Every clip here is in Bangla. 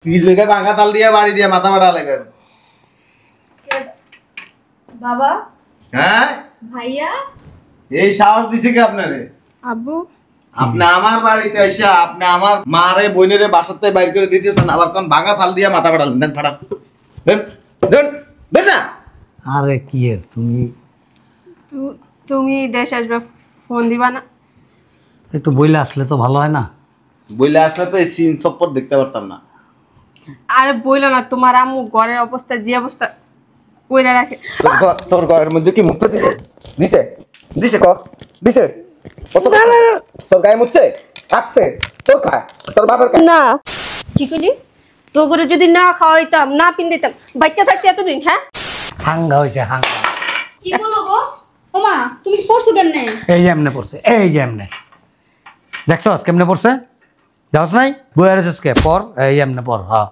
কি লেগে ভাঙা তাল দিয়ে বাড়ি দিয়ে মাথা ফাটা লাগেন বাবা। হ্যাঁ ভাইয়া এই সাহস দিছে কি আপনারে? আব্বু আপনি আমার বাড়িতে এসে আপনি আমার মারে বোনেরে বাসাতে বাইর করে দিতেছেন, আবার কোন ভাঙা তাল দিয়ে মাথা ফাটালেন। দেন ফাটা, দেন দেন দেন না। আরে কি এর তুমি তুমি দেশ আসবে, ফোন দিবা না? একটু বইলে আসলে তো ভালো হয় না? বইলে আসলে তো এই সিন সপট দেখতে পারতাম না। আরে বইলো না, তোমার আম্মু ঘরের অবস্থা যে অবস্থা কইরা রাখে। তোর ঘরের মধ্যে কি মুক্ত দিছে? দিছে দিছে ক দিছে কত তোর গায়ে মুচ্ছে আসছে তোর খায় তোর বাবার খায় না। কি কইলি? তো করে যদি না খাওয়াইতাম না পিন্দাইতাম বাচ্চা থাকতে এতদিন? হ্যাঁ হাঙ্গা হয়েছে হাঙ্গা। কি বলো গো? ওমা তুমি পড়ছো কেন? এই যে এমনে পড়ছে, এই যে এমনে দেখছস কেমনে পড়ছে? যাস নাই বইয়া রেছিস কে? পর এই এমনে পর। হ্যাঁ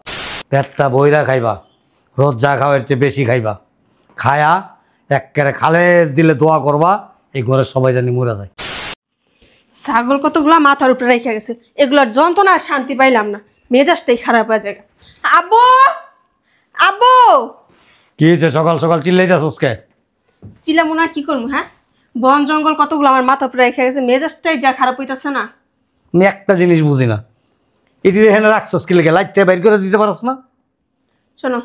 পেটটা বইরা খাইবা, রোজ যা খাওয়ার চেয়ে বেশি খাইবা। খায়া একেবারে খালেজ দিলে দোয়া করবা এই ঘরের সবাই জানি মরে যায়। ছাগল কতগুলা মাথার উপরে রেখে গেছে, এগুলার যন্ত্রণা আর শান্তি পাইলাম না, মেজাজটাই খারাপ হয়ে যায়। আব্বু আব্বু কি হয়েছে সকাল সকাল চিল্লাইতেছস কে? চিলামু না কি করবো? হ্যাঁ বন জঙ্গল কতগুলো আমার মাথার উপরে রেখে গেছে, মেজাজটাই যা খারাপ হইতাছে না। আমি একটা জিনিস বুঝি না, এটি এখানে রাখছস কি লেগে? লাইটটা বাইর করে দিতে পারস না? শোনো,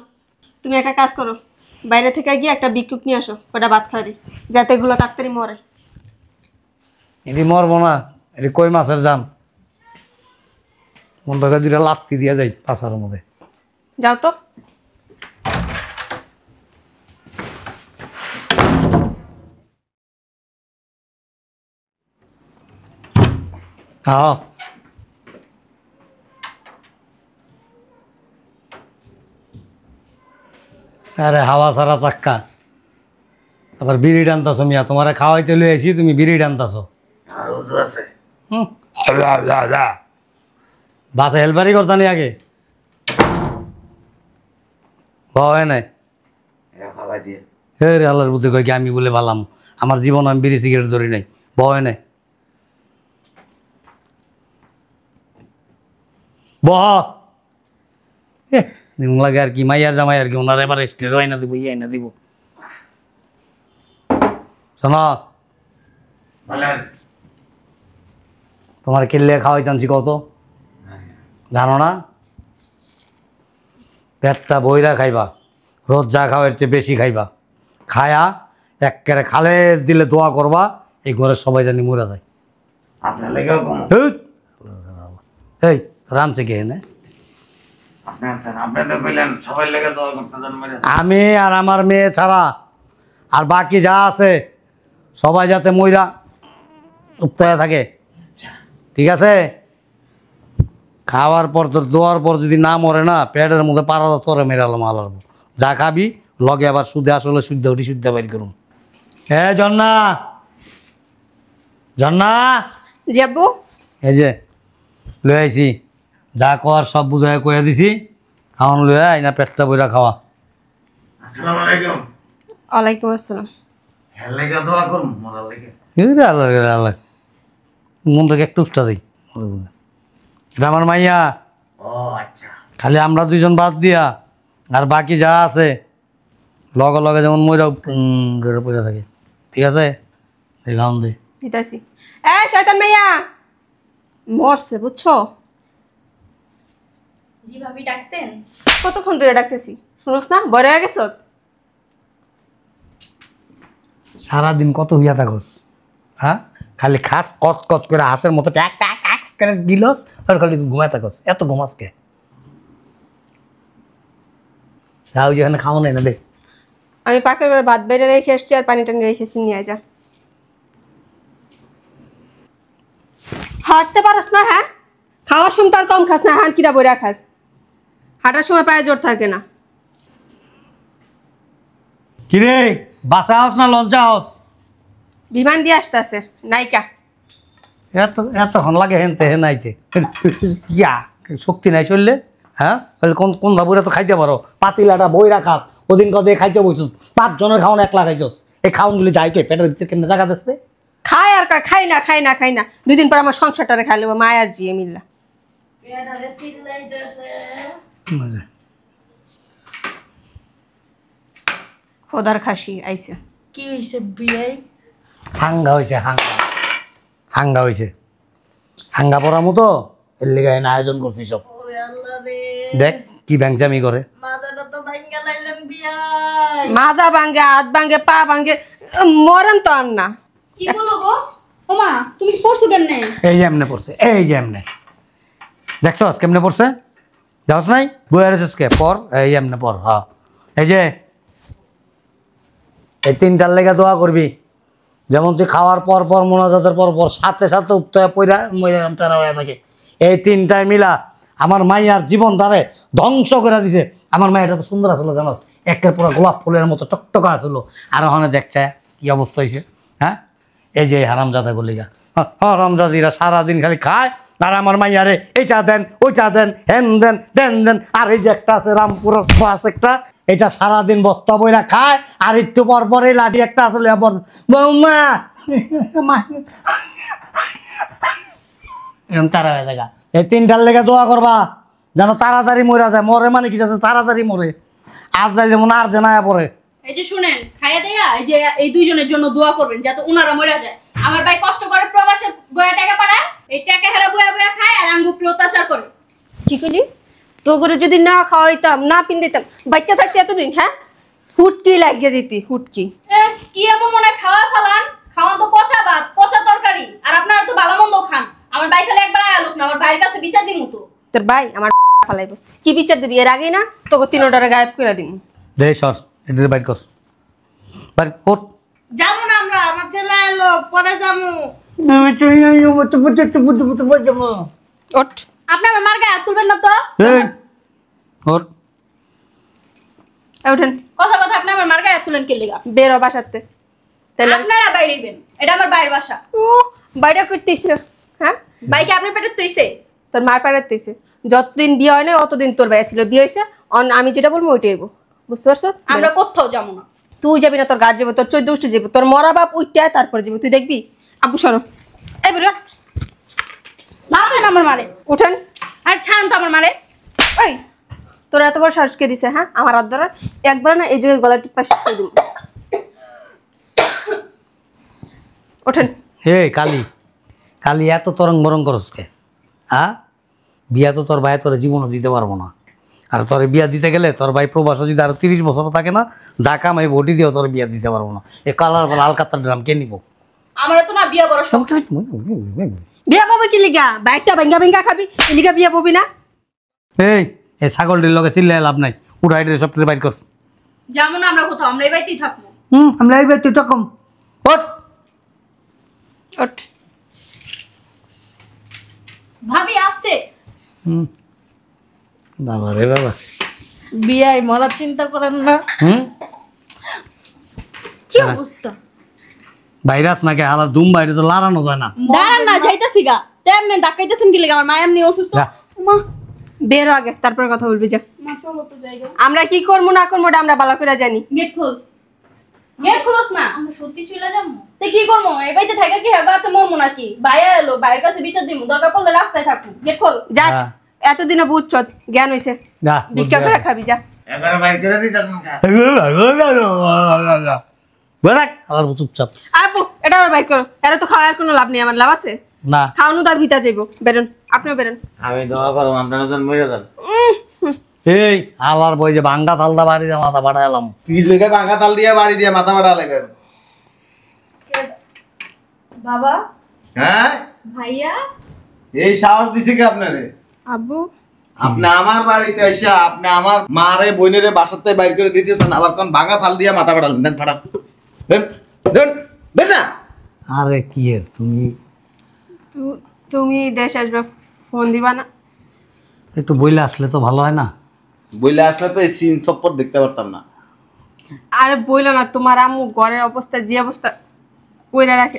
তুমি একটা কাজ করো, বাইরে থেকে গিয়ে একটা বিক্ষুক নিয়ে আসো, ওটা ভাত খাওয়া দিই, যাতে এগুলো তাড়াতাড়ি মরে। এটি মরবো না, এটি কই মাছের জান। মন টাকা দুটা লাত্তি দিয়া যাই পাশার মধ্যে। যাও তো। হ্যাঁ আরে হাওয়া সারা চাক্কা, আবার বিড়ি টানতাছ মিয়া। তোমার খাওয়াইতে লই আইছি, তুমি বিড়ি টানতাছ। আর ওজু আছে বাসে হেলপারি করতানি আগে ভয় নাই। খাওয়াই দিয়ে হে রে আল্লাহর বুঝে কয় কি আমি বলে ভালাম? আমার জীবন আমি বিড়ি সিগারেট ধরি নাই, ভয় নাই। বহ লাগে আর কি মাইয়ার জামাই আর কি, ওনার এবার স্টেজ আইনা দিব আইনা দিব। শোনো বলেন তোমার কেলে খাওয়াই টানছি কত জানো না? পেটটা বইরা খাইবা, রোজ যা খাওয়ার চেয়ে বেশি খাইবা। খায়া একেবারে খালেজ দিলে দোয়া করবা এই ঘরের সবাই জানি মরে যায়। আপনার লেগেও কম হেৎ! এই রানছে কে এনে? আপনি আছেন, আপনি তো কইলেন সবাই লেগে দোয়া করতে জন্মের। আমি আর আমার মেয়ে ছাড়া আর বাকি যা আছে সবাই যাতে মইরা উত্তায় থাকে, ঠিক আছে? খাওয়ার পর তোর দোয়ার পর যদি না মরে না, পেটের মধ্যে পাড়া তরে মেরালাম আলাম। যা খাবি লগে আবার সুদে আসলে শুদ্ধ উঠি শুদ্ধ বাইর করুন। হ্যাঁ জন্না জন্না, যাবো। এই যে লই আইছি, যা কর সব বুঝাই কইয়া দিছি। খাওয়ান লইয়া আইনা পেটটা বইরা খাওয়া। আসসালামু আলাইকুম। ওয়ালাইকুম আসসালাম। হ্যাঁ লেগে দোয়া করুন মরার লেগে। আল্লাহ আল্লাহ মনটাকে একটু উষ্টা দিই। এটা আমার মাইয়া, ও আচ্ছা। খালি আমরা দুইজন বাদ দিয়া আর বাকি যা আছে লগে লগে যেমন মইরা পড়ে থাকে, ঠিক আছে? দেখাউন দে দিতাছি। শয়তান মাইয়া মরছে, বুঝছো? জি ভাবি ডাকছেন? কতক্ষণ ধরে ডাকতেছি, শুনোস না? বড় হয়ে গেছ? সারাদিন কত হইয়া থাকস? হ্যাঁ খালি খাস কত কত করে হাঁসের মতো ট্যাক ট্যাক ট্যাক করে গিলস আর খালি ঘুমায় থাকস। এত ঘুমাস কে? যাও যেখানে খাওয়া নাই না দে। আমি পাকের ঘরে ভাত বেড়ে রেখে এসছি আর পানি টানি রেখেছি, নিয়ে যা। হাঁটতে পারস না? হ্যাঁ খাওয়ার সময় তার কম খাস না, হান কিরা বইরা খাস, হাঁটার সময় পায়ে জোর থাকে না। কিরে বাসা হাউস না লঞ্চা হাউস? বিমান দিয়ে আসতেছে নাইকা। এতক্ষণ লাগে হেনতে হে নাইতে ইয়া শক্তি নাই চললে। হ্যাঁ কোন কোন ধাবুরে তো খাইতে পারো, পাতিলাটা বইরা খাস। ওদিন কদে খাইতে বইছস, 5 জনের খাওয়ান একলা খাইছস। এই খাওয়ানগুলি যাই কে পেটের ভিতরে কেমনে জায়গা দিচ্ছে? খায় আর খাই না খাই না খাই না, 2 দিন পর আমার সংসারটারে খাই নেবো মায়ার জিয়ে মিল্লা। ফোদার খাসি আইছে। কি হয়েছে বিয়াই? হাঙ্গা হয়েছে, হাঙ্গা হাঙ্গা হয়েছে, হাঙ্গা পড়ার মতো এর লেগে না আয়োজন করছি সব। ওরে আল্লাহ রে, দেখ কি ব্যাংচামি করে। মাথাটা তো ভাঙ্গা লাইলেন বিয়াই। মাজা ভাঙ্গে, হাত ভাঙ্গে, পা ভাঙ্গে, মরেন তো আর না। কি বলো গো? ওমা তুমি কি পড়ছো কেমনে? এই যে এমনে পড়ছে, এই যে এমনে দেখছস কেমনে পড়ছে? যাস নাই বই আর কে পর, এই এমনে পর। হ্যাঁ এই যে এই তিনটার লেগে দোয়া করবি, যেমন তুই খাওয়ার পর পর মোনাজাতের পর পর সাথে সাথে উত্তর পইরা মইরাম তারা হয়ে থাকে। এই তিনটায় মিলা আমার মাইয়ার জীবন তারে ধ্বংস করে দিছে। আমার মাইয়াটা তো সুন্দর আসলো জানোস, একের পুরো গোলাপ ফুলের মতো টকটকা আসলো। আর ওখানে দেখছে কি অবস্থা হয়েছে। হ্যাঁ এই যে হারামজাদা গলিগা, হারামজাদিরা সারাদিন খালি খায় আর আমার মাইয়ারে এইটা দেন ওইটা দেন, হেন দেন দেন দেন। আর এই যে একটা আছে রামপুরের বাস একটা, এটা সারাদিন বস্তা বইরা খায়। আর একটু পর পরে লাঠি একটা আসলে বৌমা এরকম তারা হয়ে দেখা। এই তিনটার লেগে দোয়া করবা যেন তাড়াতাড়ি মরে যায়। মরে মানে কি যাতে তাড়াতাড়ি মরে, আর যাই যেমন আর যে না পরে। এই যে শুনেন, খাইয়া দেয়া এই যে এই দুইজনের জন্য দোয়া করবেন যাতে ওনারা মরে যায়। আমার ভাই কষ্ট করে প্রবাসে বয়া টাকা পাঠায়, এই টাকা হেরা বয়া বয়া খায় আর আঙ্গুপ্রি অত্যাচার করে। কি কইলি? তো করে যদি না খাওয়াইতাম, না পিন্দাইতাম, বাচ্চা থাকতে এতদিন, হ্যাঁ ফুটকি লাগিয়ে যেতি, ফুটকি। কি এমন মনে হয় খাওয়া ফালান? খাওয়ান তো পচা ভাত, পচা তরকারি, আর আপনারা তো ভালো মন্দ খান। আমার ভাই খালি একবার আলোক না, আমার ভাইয়ের কাছে বিচার দিন মতো। তোর ভাই আমার ফালাইব, কি বিচার দিবি? এর আগেই না তোকে 3 অর্ডারে গায়েব করে দিম। দে সর এটা বাইর কর, বাইর কর। যাবো না আমরা, আমার ছেলে এলো পরে যাবো। ওঠ। আপনি আমার মার গায়ে হাত তুলবেন না তো। ওর ওঠেন, কথা কথা আপনি আমার মার গায়ে হাত তুলেন কে লিগা? বেরো বাসাতে। তাহলে আপনারা বাইরেবেন, এটা আমার বাইরের বাসা। ও বাইরে করতেছ, হ্যাঁ বাইকে আপনি পেটে তুইছে। তোর মার পাড়ার তুইছে। যতদিন বিয়ে হয় না অতদিন তোর ভাই ছিল, বিয়ে হয়েছে আমি যেটা বলবো ওইটাই হইব, বুঝতে পারছো? আমরা কোথাও যাবো না। তুই যাবি না, তোর গার্ড যাবো, তোর 14 উষ্টি যাবো, তোর মরা বাপ উঠতে তারপরে যাবো, তুই দেখবি। আব্বু সরো, এই বেরো। মারবেন আমার মারে, উঠেন। আর ছাড়েন তো আমার মারে। ওই তোর এত বড় সাহস কে দিছে? হ্যাঁ আমার হাত ধরার? একবার না এই জায়গায় গলা টিপা শেষ করে দিব। ওঠেন। হে কালি, কালি এত তরং বরং করস কে? হ্যাঁ বিয়া তো তোর ভাই তোর জীবনও দিতে পারবো না। আর তোর বিয়া দিতে গেলে তোর ভাই প্রবাসে যদি আরো 30 বছর থাকে না, যা কামাই ভোটি দিয়েও তোর বিয়া দিতে পারবো না। এই কালার আলকাতার ড্রাম কে নিবো? আমার তো না বিয়া বড় শখ। বিয়া পাবি কি লিগা? বাইকটা ভেঙ্গা ভেঙ্গা খাবি, এই লিগা বিয়া পাবি না? এই এই ছাগলটির লগে চিল্লাই লাভ নাই, উঠাই দিয়ে সব কিছু বাইর কর। যেমন আমরা কোথাও, আমরা এই বাড়িতেই থাকবো। আমরা এই তুই তখন ওঠ। ওঠ। ভাবি আসতে। বাবা রে বাবা। বিয়াই মরার চিন্তা করেন না। কি অবস্থা? ভাইরাস নাকি হালার দুম বাইরে তো লাড়ানো যায় না। দাঁড়ান না, যাইতাছি গা। তেমনে ডাকাইতেছেন কি লাগা? আমার মা এমনি অসুস্থ। যা। মা, বেরো আগে, তারপর কথা বলবি। যা। মা চলো তো জায়গা। আমরা কি করবো না করবো ওটা আমরা ভালো করে জানি। গেট খোল। গেট খোলস না। আমরা সত্যি চলে যাবো। তে কি করবো? এই বাড়িতে থাকা কি হবে? তো মরমু নাকি? ভাইয়া এলো, ভাইয়ের কাছে বিচার দিমু। দরকার পড়লে রাস্তায় থাকবো। গেট খোল। যা। হ্যাঁ। এতদিনে বুঝছ, জ্ঞান হইছে। যা ভিক্ষা করে খাবি, যা। এবারে বাইর করে দিতেছেন কা? আবার চুপচাপ আব্বু এটা আবার বাইর করো। এরা তো খাওয়ার কোনো লাভ নেই, আমার লাভ আছে? না। খাওয়ানো তার ভিতর যাইবো। বেরোন, আপনিও বেরোন। আমি দোয়া করব আপনারা যেন মরে যান। এই আলার বই যে ভাঙ্গা থালদা বাড়ি দিয়ে মাথা বাড়াইলাম। কি লেগে ভাঙা তাল দিয়ে বাড়ি দিয়ে মাথা বাড়া লাগেন? বাবা হ্যাঁ ভাইয়া, এই সাহস দিছে কি আপনারে? আব্বু আপনি আমার বাড়িতে এসে আপনি আমার মারে বোনেরে বাসাতে বাইর করে দিতেছেন, আবার কোন ভাঙা থাল দিয়ে মাথা বাড়ালেন? দেন ফাটা দেন দেন দেন না। আরে কি এর তুমি তুমি দেশ আসবে, ফোন দিবা না? একটু বইলে আসলে তো ভালো হয় না? বইলে আসলে তো এই সিন সপট দেখতে পারতাম না। আরে বইলো না, তোমার আম্মু ঘরের অবস্থা যে অবস্থা কইরা রাখে।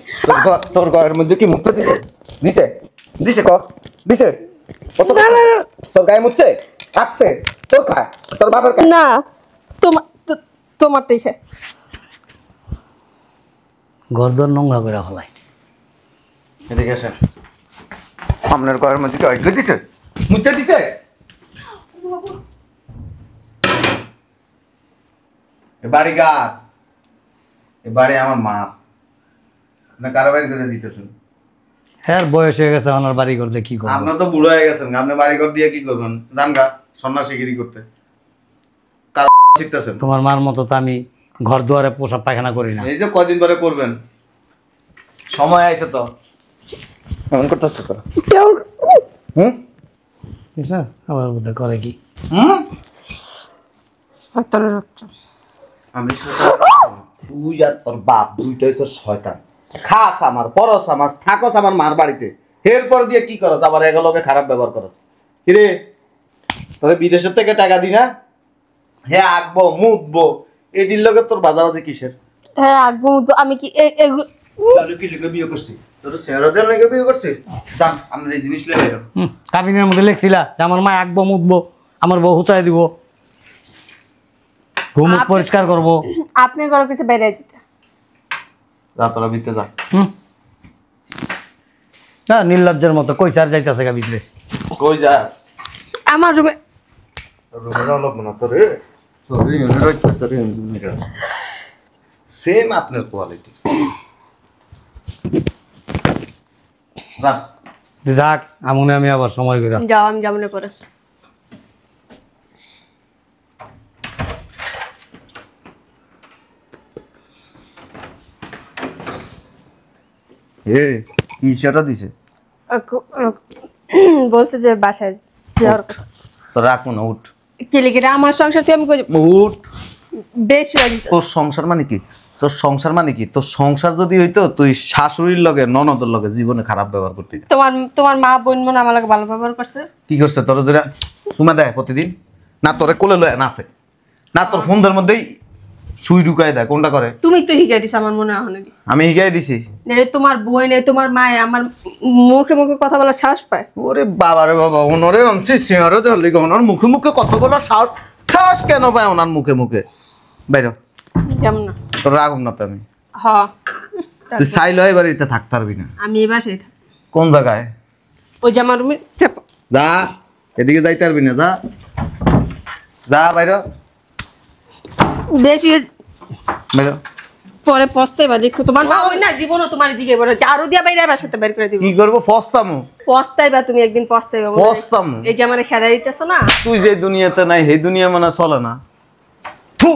তোর ঘরের মধ্যে কি মুক্ত দিছে? দিছে দিছে ক দিছে? কত তোর গায়ে মুচ্ছে আসছে? তোর খায় তোর বাবার খায় না, তোমারটাই খায়। গর্দন নোংরা করে ফেলায়। এদিকে আসেন। আপনার ঘরের মধ্যে কি অজ্ঞ দিছে? মুচ্ছে দিছে? এ বাড়ি কার? এ বাড়ি আমার মা। আপনি কারো বাড়ি করে দিতেছেন? হ্যাঁ বয়স হয়ে গেছে, ওনার বাড়ি করতে কি করবো? আপনার তো বুড়ো হয়ে গেছেন, আপনি বাড়ি ঘর দিয়ে কি করবেন? জান গা সন্ন্যাসীগিরি করতে। কার শিখতেছেন? তোমার মার মতো তো আমি ঘর দুয়ারে পোশাক পায়খানা করি না। এই যে কয়দিন পরে করবেন, সময় আইছে তো। এমন করতেছ তো? হুম ঠিক আছে, আমার মধ্যে করে কি? হুম শয়তানের বাচ্চা। আমি তুই আর তোর বাপ দুইটাই হচ্ছে শয়তান। খাস আমার, পরস আমার, থাকস আমার মার বাড়িতে, এরপর দিয়ে কি করস? আবার এগুলোকে খারাপ ব্যবহার করস। কিরে তোরে বিদেশের থেকে টাকা দি না? হ্যাঁ আঁকবো মুতবো, এটির লগে তোর বাজাবাজি কিসের? হ্যাঁ আগ্রহ আমি কি তাহলে কি লিখে বিয়ে করছি? তোর সেরাদের লেগে বিয়ে করছি? জান আমরা এই জিনিস লেগে এলাম। কাবিনের মধ্যে লেখছিলা যে আমার মা আঁকবো মুতবো, আমার বউ হুচাই দিব, ঘুমুক পরিষ্কার করবো। আপনি ঘরে কিছু বেড়ে যেতে যা তোরা বিতে যা। না নির্লজ্জের মতো কই চার যাইতেছে গা ভিতরে। কই যা? আমার রুমে। রুমে যাও লোক না তোরে, তোরে সেম আপনার কোয়ালিটি। যাক আমনে আমি আবার সময় করে যাও, আমি যাবো না করে। এ কি সেটা দিছে? বলছে যে বাসায় যাওয়ার কথা। তো রাখো না, উঠ কি লিখে আমার সংসার থেকে আমি উঠ। বেশি হয়ে গেছে। তোর সংসার মানে কি? তোর সংসার মানে কি? তোর সংসার যদি হইতো তুই শাশুড়ির লগে ননদের লগে জীবনে খারাপ ব্যবহার করতি। তোমার মা বোন মনে আমার লাগে ভালো ব্যবহার করছে। কি করছে তোর? ধরে চুমা দেয় প্রতিদিন না? তোরে কোলে লয় নাচে না? তোর ফোনদের মধ্যেই সুই ঢুকায় দেয়, কোনটা করে? তুমি তো হিগাই দিছ আমার মনে হয়। আমি হিগাই দিছি? তোমার বই নেই, তোমার মায়ে আমার মুখে মুখে কথা বলার সাহস পায়। ওরে বাবা রে বাবা, ওনরে অনসি সিংহরে ধরলি, ওনার মুখে মুখে কথা বলার সাহস সাহস কেন পায় ওনার মুখে মুখে? বাইর যেমন না তোর রাখুন না তো আমি। হ তুই চাইলে এই বাড়িতে থাকতে পারবি না। আমি এবার সেই কোন জায়গায়? ওই যে আমার রুমে চাপ। যা, এদিকে যাইতে পারবি না, যা যা বাইর বেশি বাইর। পরে পস্তাই বা দেখো, তোমার মা ওই না জীবনও তোমার জিগে বড় ঝাড়ু দিয়া বাইরে আবার সাথে বের করে দিব। কি করবো? পস্তামো? পস্তাইবা তুমি একদিন, পস্তাইবা। পস্তামো? এই যে আমার খেদা দিতেছো না। তুই যে দুনিয়াতে নাই সেই দুনিয়া মানে চলে না। থু